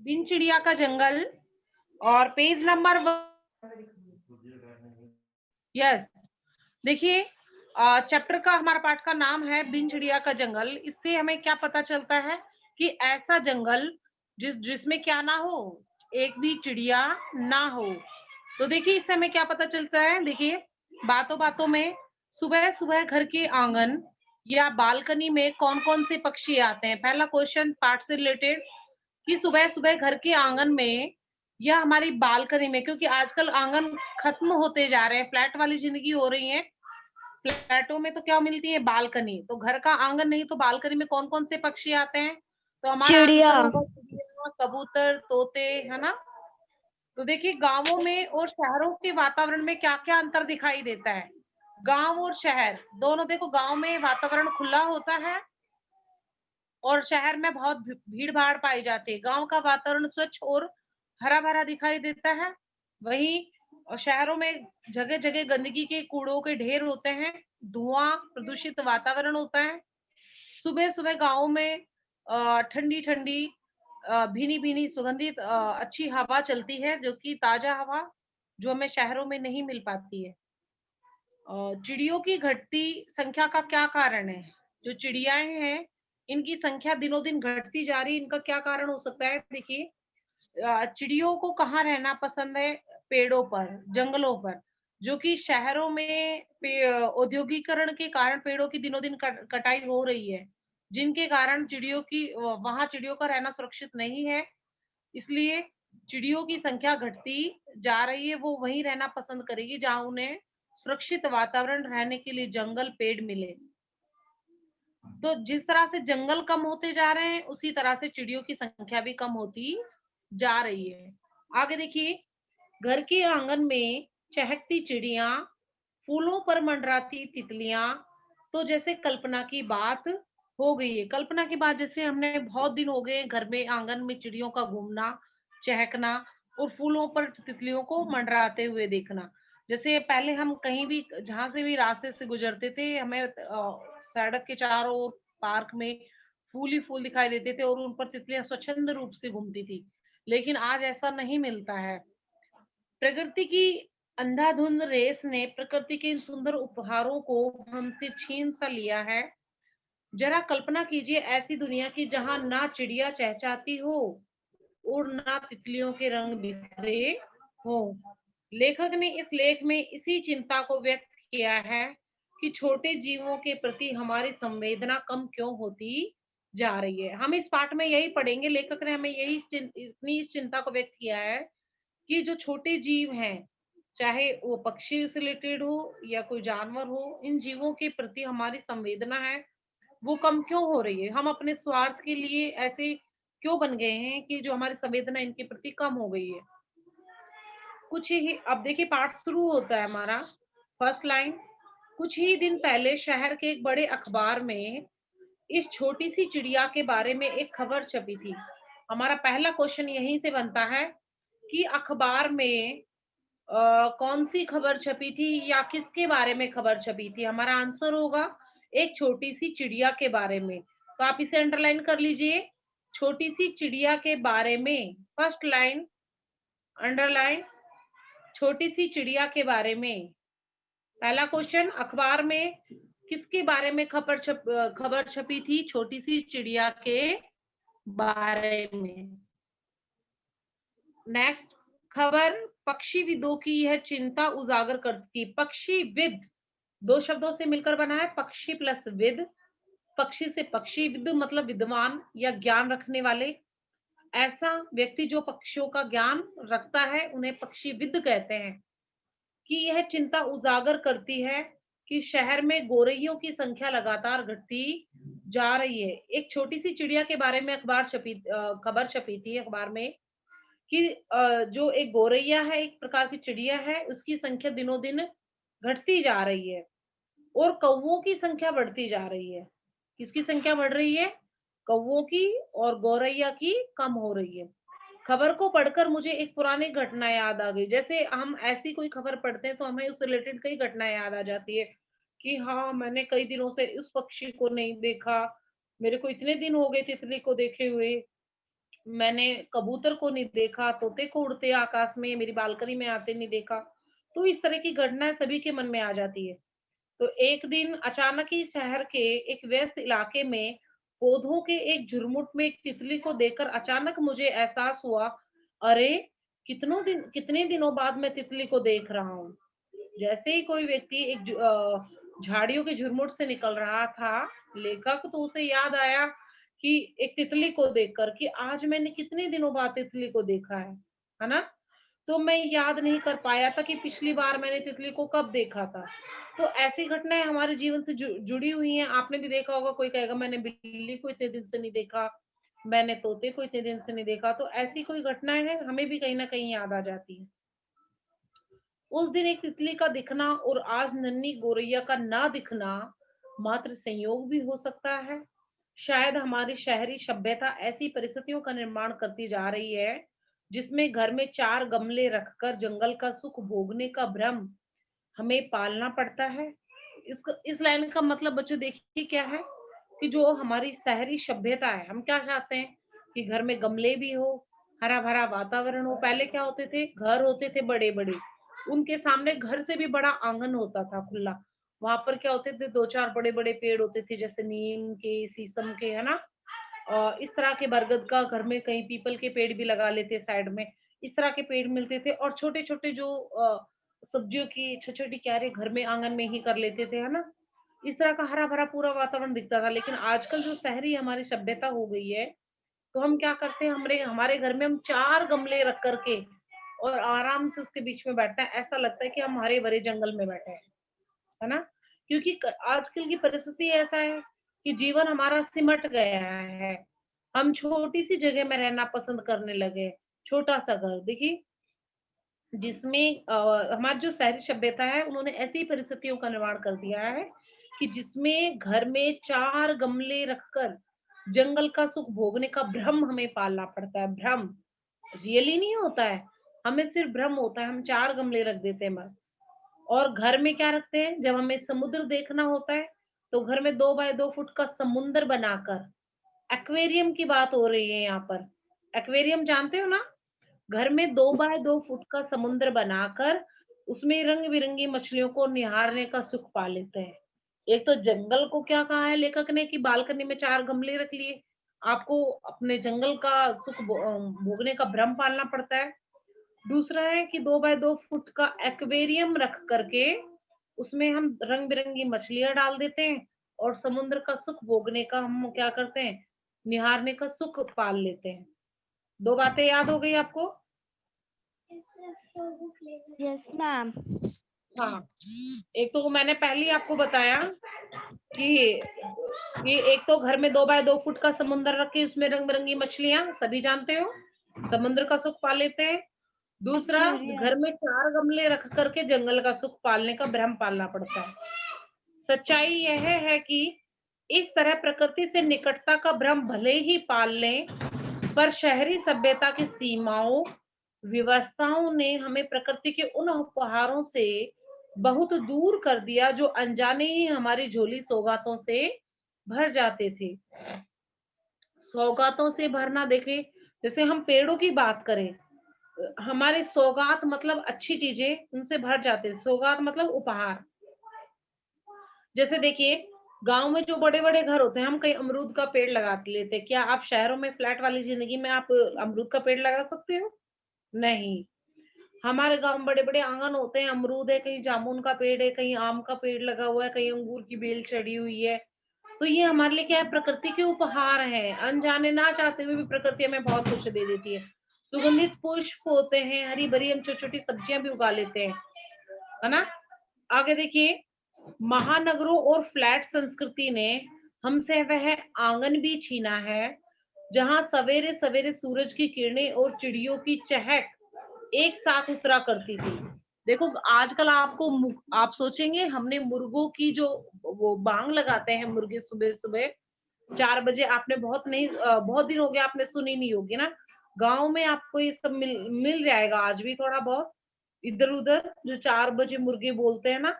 बिन चिड़िया का जंगल और पेज नंबर यस। देखिए, चैप्टर का हमारा पाठ का नाम है बिन चिड़िया का जंगल। इससे हमें क्या पता चलता है कि ऐसा जंगल जिसमें क्या ना हो, एक भी चिड़िया ना हो। तो देखिए, इससे हमें क्या पता चलता है। देखिए, बातों बातों में सुबह सुबह घर के आंगन या बालकनी में कौन कौन से पक्षी आते हैं। पहला क्वेश्चन पाठ से रिलेटेड कि सुबह सुबह घर के आंगन में या हमारी बालकनी में, क्योंकि आजकल आंगन खत्म होते जा रहे हैं, फ्लैट वाली जिंदगी हो रही है। फ्लैटों में तो क्या मिलती है, बालकनी। तो घर का आंगन नहीं तो बालकनी में कौन कौन से पक्षी आते हैं। तो हमारा चिड़िया। आंसर होगा चिड़िया, कबूतर, तोते, है ना। तो देखिए, गांवों में और शहरों के वातावरण में क्या क्या अंतर दिखाई देता है। गांव और शहर दोनों, देखो, गांव में वातावरण खुला होता है और शहर में बहुत भीड़ भाड़ पाई जाती है। गांव का वातावरण स्वच्छ और हरा भरा दिखाई देता है। वहीं शहरों में जगह जगह गंदगी के कूड़ों के ढेर होते हैं, धुआं, प्रदूषित वातावरण होता है। सुबह सुबह गाँव में ठंडी ठंडी भीनी भीनी सुगंधित अच्छी हवा चलती है, जो कि ताजा हवा जो हमें शहरों में नहीं मिल पाती है। चिड़ियों की घटती संख्या का क्या कारण है? जो चिड़ियाएँ हैं, इनकी संख्या दिनों-दिन घटती जा रही है, इनका क्या कारण हो सकता है? देखिए, चिड़ियों को कहाँ रहना पसंद है? पेड़ों पर, जंगलों पर, जो कि शहरों में औद्योगीकरण के कारण पेड़ों की दिनों-दिन कटाई हो रही है, जिनके कारण चिड़ियों की वहाँ चिड़ियों का रहना सुरक्षित नहीं है। इसलिए चिड़ियों की संख्या घटती जा रही है, वो वहीं रहना पसंद करेगी जहाँ उन्हें सुरक्षित वातावरण रहने के लिए जंगल, पेड़ मिले। तो जिस तरह से जंगल कम होते जा रहे हैं, उसी तरह से चिड़ियों की संख्या भी कम होती जा रही है। आगे देखिए, घर के आंगन में चहकती चिड़िया, फूलों पर मंडराती तितलियां, तो जैसे कल्पना की बात हो गई है। कल्पना की बात, जैसे हमने बहुत दिन हो गए घर में आंगन में चिड़ियों का घूमना, चहकना और फूलों पर तितलियों को मंडराते हुए देखना। जैसे पहले हम कहीं भी जहां से भी रास्ते से गुजरते थे, हमें सड़क के चारों ओर पार्क में फूल ही फूल दिखाई देते थे और उन पर तितलियां स्वच्छंद रूप से घूमती थी। लेकिन आज ऐसा नहीं मिलता है। प्रकृति की अंधाधुंध रेस ने प्रकृति के इन सुंदर उपहारों को हमसे छीन सा लिया है। जरा कल्पना कीजिए ऐसी दुनिया की जहां ना चिड़िया चहचहाती हो और ना तितलियों के रंग बिखरे हो। लेखक ने इस लेख में इसी चिंता को व्यक्त किया है कि छोटे जीवों के प्रति हमारी संवेदना कम क्यों होती जा रही है। हम इस पाठ में यही पढ़ेंगे, लेखक ने हमें इतनी इस चिंता को व्यक्त किया है कि जो छोटे जीव हैं, चाहे वो पक्षी से रिलेटेड हो या कोई जानवर हो, इन जीवों के प्रति हमारी संवेदना है, वो कम क्यों हो रही है? हम अपने स्वार्थ के लिए ऐसे क्यों बन गए हैं कि जो हमारी संवेदना इनके प्रति कम हो गई है? कुछ ही अब देखिए, पाठ शुरू होता है हमारा। फर्स्ट लाइन, कुछ ही दिन पहले शहर के एक बड़े अखबार में इस छोटी सी चिड़िया के बारे में एक खबर छपी थी। हमारा पहला क्वेश्चन यहीं से बनता है कि अखबार में कौन सी खबर छपी थी या किसके बारे में खबर छपी थी। हमारा आंसर होगा एक छोटी सी चिड़िया के बारे में। तो आप इसे अंडरलाइन कर लीजिए, छोटी सी चिड़िया के बारे में। फर्स्ट लाइन अंडरलाइन, छोटी सी चिड़िया के बारे में। पहला क्वेश्चन, अखबार में किसके बारे में खबर छपी थी? छोटी सी चिड़िया के बारे में। नेक्स्ट खबर, पक्षीविदों की यह चिंता उजागर करती। पक्षीविद दो शब्दों से मिलकर बना है, पक्षी प्लस विद। पक्षी से पक्षीविद मतलब विद्वान या ज्ञान रखने वाले। ऐसा व्यक्ति जो पक्षियों का ज्ञान रखता है उन्हें पक्षीविद कहते हैं। कि यह चिंता उजागर करती है कि शहर में गोरैयों की संख्या लगातार घटती जा रही है। एक छोटी सी चिड़िया के बारे में खबर छपी थी अखबार में कि जो एक गोरैया है, एक प्रकार की चिड़िया है, उसकी संख्या दिनों-दिन घटती जा रही है और कौवों की संख्या बढ़ती जा रही है। किसकी संख्या बढ़ रही है? कौवों की, और गौरैया की कम हो रही है। खबर को पढ़कर मुझे एक पुरानी घटना याद आ गई। जैसे हम ऐसी कोई खबर पढ़ते हैं तो हमें उससे रिलेटेड कई घटनाएँ याद आ जाती है कि हाँ, मैंने कई दिनों से इस पक्षी को नहीं देखा, मेरे को इतने दिन हो गए तितली को देखे हुए। मैंने कबूतर को नहीं देखा, तोते को उड़ते आकाश में मेरी बालकनी में आते नहीं देखा। तो इस तरह की घटनाएँ सभी के मन में आ जाती है। तो एक दिन अचानक ही शहर के एक व्यस्त इलाके में पौधों के एक झुरमुट में एक तितली को देखकर अचानक मुझे एहसास हुआ, अरे! कितने दिनों बाद मैं तितली को देख रहा हूँ। जैसे ही कोई व्यक्ति झाड़ियों के झुरमुट से निकल रहा था, लेखक तो उसे याद आया कि एक तितली को देखकर कि आज मैंने कितने दिनों बाद तितली को देखा है ना? तो मैं याद नहीं कर पाया था कि पिछली बार मैंने तितली को कब देखा था। तो ऐसी घटनाएँ हमारे जीवन से जुड़ी हुई हैं। आपने भी देखा होगा, कोई कहेगा मैंने बिल्ली को इतने दिन से नहीं देखा, मैंने तोते को इतने दिन से नहीं देखा। तो ऐसी कोई घटनाएँ हैं, हमें भी कहीं न कहीं याद आ जाती हैं। उस दिन एक तितली का दिखना और आज नन्ही गोरैया का ना दिखना मात्र संयोग भी हो सकता है। शायद हमारी शहरी सभ्यता ऐसी परिस्थितियों का निर्माण करती जा रही है, जिसमें घर में 4 गमले रखकर जंगल का सुख भोगने का भ्रम हमें पालना पड़ता है। इस लाइन का मतलब बच्चों देखिए क्या है कि जो हमारी शहरी सभ्यता है, हम क्या चाहते हैं कि घर में गमले भी हो, हरा-भरा वातावरण हो। पहले क्या होते थे, घर होते थे बड़े-बड़े, उनके सामने घर से भी बड़ा आंगन होता था खुला। वहाँ पर क्या होते थे, 2-4 बड़े-बड़े पेड़ होते थे जैसे नीम के, शीशम के, है ना? इस तरह के बरगद का घर में कहीं पीपल के पेड़ भी लगा लेते साइड में। इस तरह के पेड़ मिलते थे और छोटे-छोटे जो सब्जियों की छोटी-छोटी क्यारी घर में आंगन में ही कर लेते थे, है ना? इस तरह का हरा-भरा पूरा वातावरण दिखता था। लेकिन आजकल जो शहरी हमारी सभ्यता हो गई है, तो हम क्या करते हैं, हमारे हमारे घर में हम 4 गमले रख कर के और आराम से उसके बीच में बैठते हैं। ऐसा लगता है कि हम हरे-भरे जंगल में बैठे हैं, है ना? क्योंकि आजकल की परिस्थिति ऐसा है कि जीवन हमारा सिमट गया है। हम छोटी-सी जगह में रहना पसंद करने लगे। छोटा-सा घर देखिए, जिसमें हमारी जो शहरी सभ्यता है, उन्होंने ऐसी परिस्थितियों का निर्माण कर दिया है कि जिसमें घर में 4 गमले रखकर जंगल का सुख भोगने का भ्रम हमें पालना पड़ता है। भ्रम रियली नहीं होता है, हमें सिर्फ भ्रम होता है। हम 4 गमले रख देते हैं बस। और घर में क्या रखते हैं, जब हमें समुद्र देखना होता है, तो घर में 2 बाय 2 फुट का समुंदर बनाकर, एक्वेरियम की बात हो रही है यहाँ पर। एक्वेरियम जानते हो ना? घर में 2 बाय 2 फुट का समुद्र बनाकर उसमें रंग-बिरंगी मछलियों को निहारने का सुख पा लेते हैं। एक तो जंगल को क्या कहा है लेखक ने कि बालकनी में 4 गमले रख लिए। आपको अपने जंगल का सुख भोगने का भ्रम पालना पड़ता है। दूसरा है कि 2 बाय 2 फुट का एक्वेरियम रख करके उसमें हम रंग-बिरंगी मछलियाँ डाल देते हैं और समुद्र का सुख भोगने का हम क्या करते हैं, निहारने का सुख पाल लेते हैं। 2 बातें याद हो गई आपको? Yes, ma'am. हाँ, एक तो मैंने पहले ही आपको बताया कि एक तो घर में 2 बाय 2 फुट का समुद्र रख के उसमें रंग-बिरंगी मछलियाँ सभी जानते हो, समुद्र का सुख पा लेते हैं। दूसरा, घर Yes. में 4 गमले रख कर के जंगल का सुख पालने का भ्रम पालना पड़ता है। सच्चाई यह है कि इस तरह प्रकृति से निकटता का भ्रम भले ही पाल लें, पर शहरी सभ्यता की सीमाओं, व्यवस्थाओं ने हमें प्रकृति के उन उपहारों से बहुत दूर कर दिया जो अनजाने ही हमारी झोली सौगातों से भर जाते थे। सौगातों से भरना देखें, जैसे हम पेड़ों की बात करें, हमारे सौगात मतलब अच्छी चीजें उनसे भर जाते हैं। सौगात मतलब उपहार। जैसे देखिए, गाँव में जो बड़े-बड़े घर होते हैं, हम कहीं अमरूद का पेड़ लगा लेते हैं। क्या आप शहरों में फ्लैट वाली ज़िंदगी में आप अमरूद का पेड़ लगा सकते हो? नहीं। हमारे गाँव में बड़े-बड़े आँगन होते हैं, अमरूद है, कहीं जामुन का पेड़ है, कहीं आम का पेड़ लगा हुआ है, कहीं अंगूर की बेल चढ़ी हुई है। तो ये हमारे लिए क्या है, प्रकृति के उपहार हैं। अनजाने ना चाहते हुए भी प्रकृति हमें बहुत कुछ दे देती है। सुगंधित पुष्प होते हैं, हरी-भरी हम छोटी-छोटी सब्जियाँ भी उगा लेते हैं, है ना? आगे देखिए, महानगरों और फ्लैट संस्कृति ने हमसे वह आंगन भी छीना है जहां सवेरे सवेरे सूरज की किरणें और चिड़ियों की चहक एक साथ उतरा करती थी। देखो आजकल आप सोचेंगे हमने मुर्गों की जो वो बांग लगाते हैं मुर्गे सुबह सुबह 4 बजे, आपने बहुत दिन हो गया आपने सुनी नहीं होगी ना। गांव में आपको ये सब मिल जाएगा आज भी थोड़ा बहुत इधर उधर, जो 4 बजे मुर्गे बोलते हैं ना।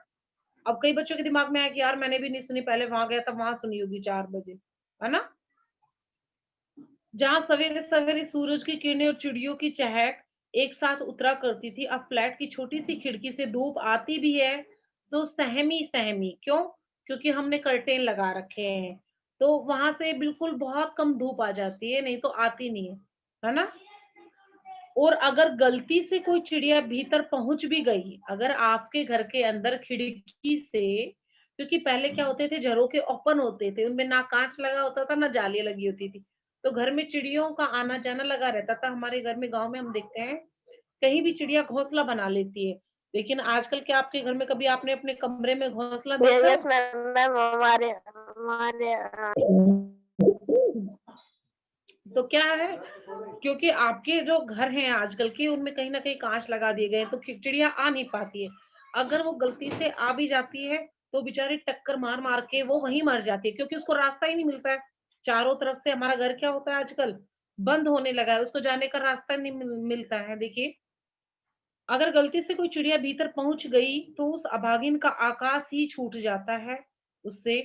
अब कई बच्चों के दिमाग में आया कि यार मैंने भी नहीं सुनी, पहले वहां गया तब वहां सुनी होगी 4 बजे, है ना? जहाँ सवेरे सवेरे सूरज की किरणें और चिड़ियों की चहक एक साथ उतरा करती थी, अब फ्लैट की छोटी सी खिड़की से धूप आती भी है तो सहमी सहमी। क्यों? क्योंकि हमने कर्टेन लगा रखे हैं, तो वहां से बिल्कुल बहुत कम धूप आ जाती है, नहीं तो आती नहीं है ना। और अगर गलती से कोई चिड़िया भीतर पहुंच भी गई, अगर आपके घर के अंदर खिड़की से, क्योंकि पहले क्या होते थे, झरोखे ओपन होते थे, उनमें ना कांच लगा होता था ना जालियां लगी होती थी, तो घर में चिड़ियों का आना जाना लगा रहता था। हमारे घर में, गांव में हम देखते हैं कहीं भी चिड़िया घोंसला बना लेती है। लेकिन आजकल क्या आपके घर में कभी आपने अपने कमरे में घोंसला देखा है? यस मैम, मैम हमारे हमारे तो क्या है, क्योंकि आपके जो घर हैं आजकल के, उनमें कहीं ना कहीं कांच लगा दिए गए हैं, तो चिड़िया आ नहीं पाती है। अगर वो गलती से आ भी जाती है तो बेचारी टक्कर मार मार के वो वहीं मर जाती है, क्योंकि उसको रास्ता ही नहीं मिलता है। चारों तरफ से हमारा घर क्या होता है आजकल, बंद होने लगा है, उसको जाने का रास्ता नहीं मिलता है। देखिए, अगर गलती से कोई चिड़िया भीतर पहुंच गई तो उस अभागिन का आकाश ही छूट जाता है उससे।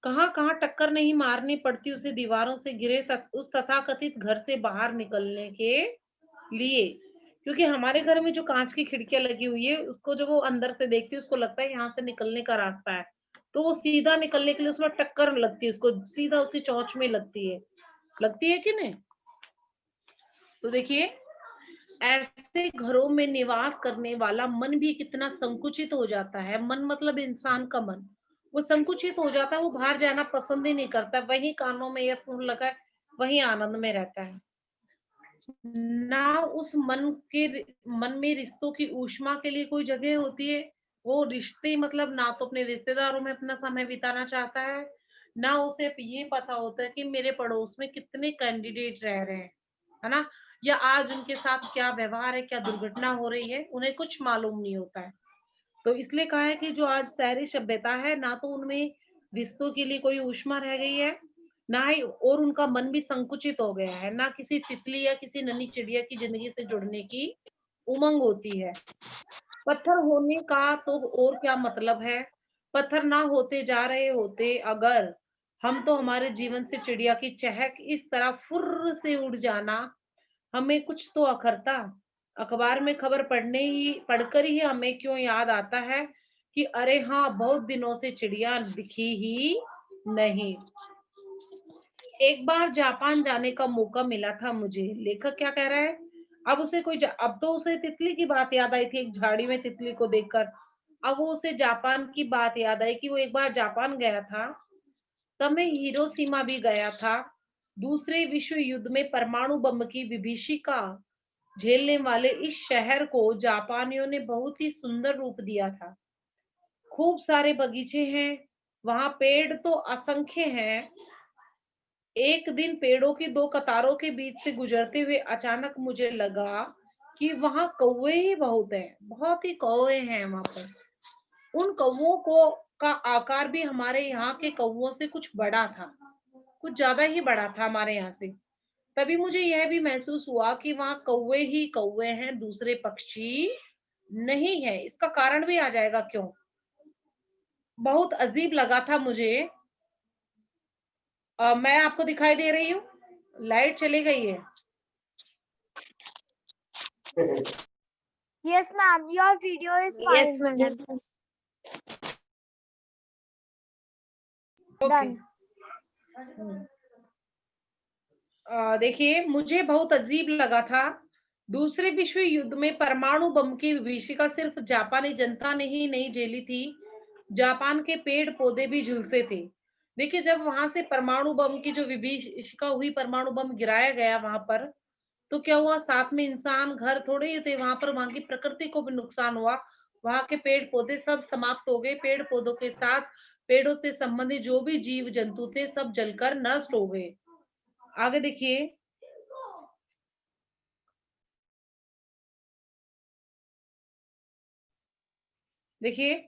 कहाँ-कहाँ टक्कर नहीं मारनी पड़ती उसे दीवारों से घिरे उस तथाकथित घर से बाहर निकलने के लिए। क्योंकि हमारे घर में जो काँच की खिड़कियाँ लगी हुई है, उसको जब वो अंदर से देखती है, उसको लगता है यहाँ से निकलने का रास्ता है। तो वो सीधा निकलने के लिए उसमें टक्कर लगती है, उसको सीधा उसकी चोंच में लगती है कि नहीं? तो देखिए, ऐसे घरों में निवास करने वाला मन भी कितना संकुचित हो जाता है। मन मतलब इंसान का मन, वो संकुचित हो जाता है, वो बाहर जाना पसंद ही नहीं करता, वहीं कानों में ईयरफ़ोन लगा है, वहीं आनंद में रहता है। ना उस मन में रिश्तों की ऊष्मा के लिए कोई जगह होती है। वो रिश्ते मतलब ना तो अपने रिश्तेदारों में अपना समय बिताना चाहता है, ना उसे ये पता होता है कि मेरे पड़ोस में कितने कैंडिडेट रह रहे हैं, है ना? या आज उनके साथ क्या व्यवहार है, क्या दुर्घटना हो रही है, उन्हें कुछ मालूम नहीं होता है। तो इसलिए कहा है कि जो आज शहरी सभ्यता है, ना तो उनमें रिश्तों के लिए कोई ऊष्मा रह गई है, ना ही, और उनका मन भी संकुचित हो गया है, ना किसी तितली या किसी नन्ही चिड़िया की ज़िंदगी से जुड़ने की उमंग होती है। पत्थर होने का तो और क्या मतलब है? पत्थर ना होते जा रहे होते अगर, हम तो हमारे जीवन से चिड़िया की चहक इस तरह फुर्र से उड़ जाना, हमें कुछ तो अखरता। अखबार में खबर पढ़कर ही हमें क्यों याद आता है कि अरे हाँ, बहुत दिनों से चिड़िया दिखी ही नहीं। एक बार जापान जाने का मौका मिला था मुझे। लेखक क्या कह रहा है? अब तो उसे तितली की बात याद आई थी, एक झाड़ी में तितली को देखकर। अब वो उसे जापान की बात याद आई कि वो एक बार जापान गया था, तब मैं हिरोशिमा भी गया था। दूसरे विश्व युद्ध में परमाणु बम की विभीषिका झेलने वाले इस शहर को जापानियों ने बहुत ही सुंदर रूप दिया था। खूब सारे बगीचे हैं, वहां पेड़ तो असंख्य हैं। एक दिन पेड़ों की दो कतारों के बीच से गुजरते हुए अचानक मुझे लगा कि वहां कौवे ही बहुत हैं, बहुत ही कौवे हैं वहां पर। उन कौवों को का आकार भी हमारे यहाँ के कौवों से कुछ बड़ा था, कुछ ज्यादा ही बड़ा था हमारे यहाँ से। तभी मुझे यह भी महसूस हुआ कि वहां कौवे ही कौवे हैं, दूसरे पक्षी नहीं है। इसका कारण भी आ जाएगा क्यों। बहुत अजीब लगा था मुझे। मैं आपको दिखाई दे रही हूँ? लाइट चली गई है। Yes ma'am, your video is yes fine. Ma'am. Okay. Done. देखिए, मुझे बहुत अजीब लगा था। दूसरे विश्व युद्ध में परमाणु बम की विभीषिका सिर्फ जापानी जनता ने ही नहीं झेली थी, जापान के पेड़ पौधे भी झुलसे थे। देखिए, जब वहां से परमाणु बम की जो विभीषिका हुई, परमाणु बम गिराया गया वहां पर, तो क्या हुआ, साथ में इंसान घर थोड़े ही थे वहां पर, वहां की प्रकृति को भी नुकसान हुआ। वहां के पेड़ पौधे सब समाप्त हो गए, पेड़ पौधों के साथ पेड़ों से संबंधित जो भी जीव जंतु थे सब जलकर नष्ट हो गए। आगे देखिए। देखिए,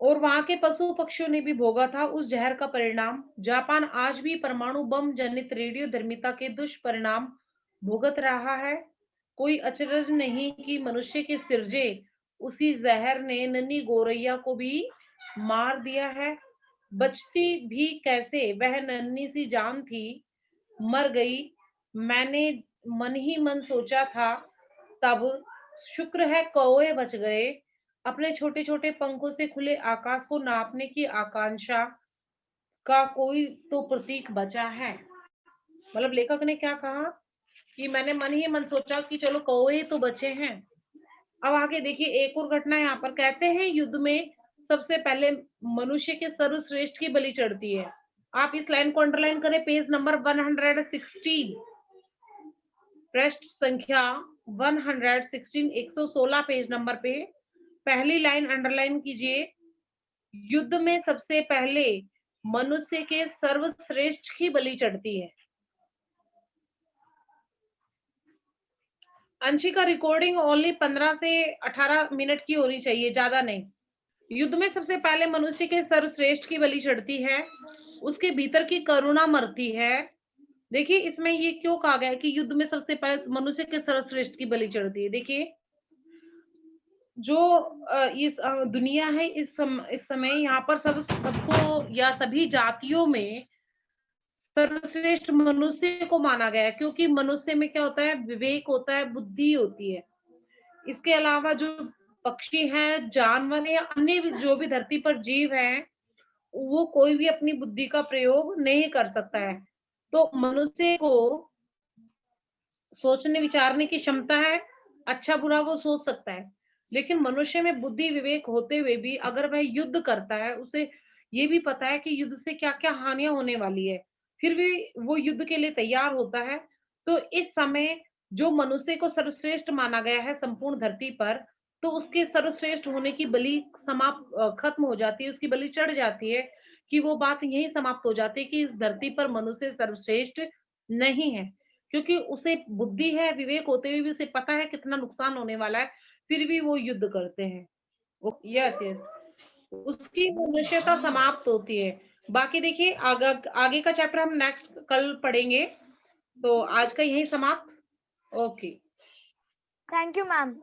और वहां के पशु पक्षियों ने भी भोगा था उस जहर का परिणाम। जापान आज भी परमाणु बम जनित रेडियोधर्मिता के दुष्परिणाम भुगत रहा है। कोई अचरज नहीं कि मनुष्य के सिरजे उसी जहर ने नन्ही गोरैया को भी मार दिया है। बचती भी कैसे, वह नन्ही सी जान थी मर गई, मैंने मन ही मन सोचा था तब, शुक्र है कौवे बच गए, अपने छोटे-छोटे पंखों से खुले आकाश को नापने की आकांक्षा का कोई तो प्रतीक बचा है। मतलब लेखक ने क्या कहा कि मैंने मन ही मन सोचा कि चलो कौवे तो बचे हैं। अब आगे देखिए एक और घटना यहाँ पर कहते हैं युद्ध में सबसे पहले मनुष्य के सर्वश्रेष्ठ की बलि चढ़ती है। आप इस लाइन को अंडरलाइन करें पेज नंबर 116 पृष्ठ संख्या 116 116 पेज नंबर पे पहली लाइन अंडरलाइन कीजिए। युद्ध में सबसे पहले मनुष्य के सर्वश्रेष्ठ की बलि चढ़ती है। अंशिका रिकॉर्डिंग ओनली 15 से 18 मिनट की होनी चाहिए, ज्यादा नहीं। युद्ध में सबसे पहले मनुष्य के सर्वश्रेष्ठ की बलि चढ़ती है, उसके भीतर की करुणा मरती है। देखिए इसमें ये क्यों कहा गया है कि युद्ध में सबसे पहले मनुष्य के सर्वश्रेष्ठ की बलि चढ़ती है। देखिए जो इस दुनिया है इस समय यहाँ पर सबको या सभी जातियों में सर्वश्रेष्ठ मनुष्य को माना गया है, क्योंकि मनुष्य में क्या होता है, विवेक होता है, बुद्धि होती है। इसके अलावा जो पक्षी हैं, जानवर हैं या अन्य जो भी धरती पर जीव हैं, वो कोई भी अपनी बुद्धि का प्रयोग नहीं कर सकता है। तो मनुष्य को सोचने विचारने की क्षमता है, अच्छा बुरा वो सोच सकता है। लेकिन मनुष्य में बुद्धि विवेक होते हुए भी अगर वह युद्ध करता है, उसे ये भी पता है कि युद्ध से क्या-क्या हानियाँ होने वाली है, फिर भी वो युद्ध के लिए तैयार होता है। तो इस समय जो मनुष्य को सर्वश्रेष्ठ माना गया है संपूर्ण धरती पर, तो उसके सर्वश्रेष्ठ होने की बलि खत्म हो जाती है, उसकी बलि चढ़ जाती है कि वो बात यहीं समाप्त हो जाती है कि इस धरती पर मनुष्य सर्वश्रेष्ठ नहीं है। क्योंकि उसे बुद्धि है, विवेक होते हुए भी उसे पता है कितना नुकसान होने वाला है, फिर भी वो युद्ध करते हैं। Yes, yes. उसकी मनुष्यता समाप्त होती है। बाकी देखिए आगे का चैप्टर हम नेक्स्ट कल पढ़ेंगे। तो आज का यहीं समाप्त। ओके। Thank you, ma'am.